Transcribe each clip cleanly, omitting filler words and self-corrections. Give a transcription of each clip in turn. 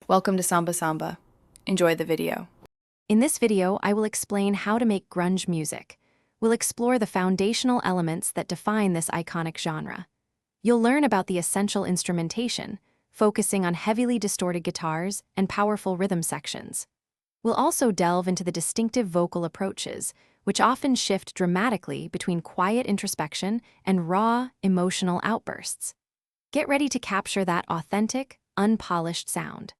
Welcome to Samba Samba. Enjoy the video. In this video, I will explain how to make grunge music. We'll explore the foundational elements that define this iconic genre. You'll learn about the essential instrumentation, focusing on heavily distorted guitars and powerful rhythm sections. We'll also delve into the distinctive vocal approaches, which often shift dramatically between quiet introspection and raw, emotional outbursts. Get ready to capture that authentic, unpolished sound.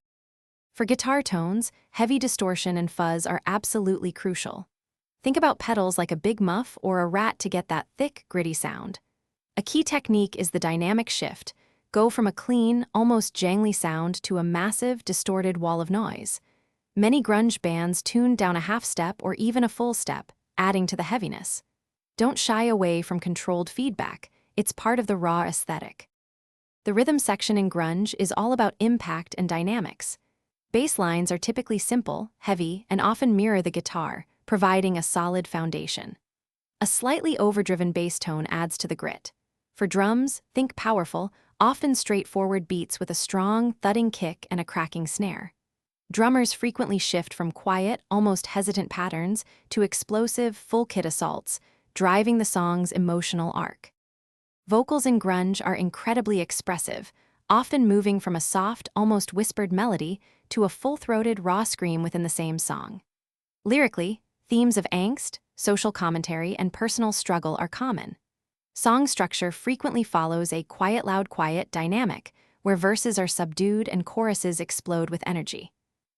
For guitar tones, heavy distortion and fuzz are absolutely crucial. Think about pedals like a big muff or a rat to get that thick, gritty sound. A key technique is the dynamic shift. Go from a clean, almost jangly sound to a massive, distorted wall of noise. Many grunge bands tune down a half step or even a full step, adding to the heaviness. Don't shy away from controlled feedback. It's part of the raw aesthetic. The rhythm section in grunge is all about impact and dynamics. Basslines are typically simple, heavy, and often mirror the guitar, providing a solid foundation. A slightly overdriven bass tone adds to the grit. For drums, think powerful, often straightforward beats with a strong, thudding kick and a cracking snare. Drummers frequently shift from quiet, almost hesitant patterns to explosive, full-kit assaults, driving the song's emotional arc. Vocals in grunge are incredibly expressive, often moving from a soft, almost whispered melody to a full-throated, raw scream within the same song. Lyrically, themes of angst, social commentary, and personal struggle are common. Song structure frequently follows a quiet, loud, quiet dynamic, where verses are subdued and choruses explode with energy.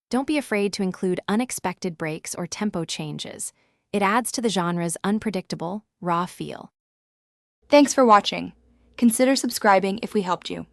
Don't be afraid to include unexpected breaks or tempo changes. It adds to the genre's unpredictable, raw feel. Thanks for watching. Consider subscribing if we helped you.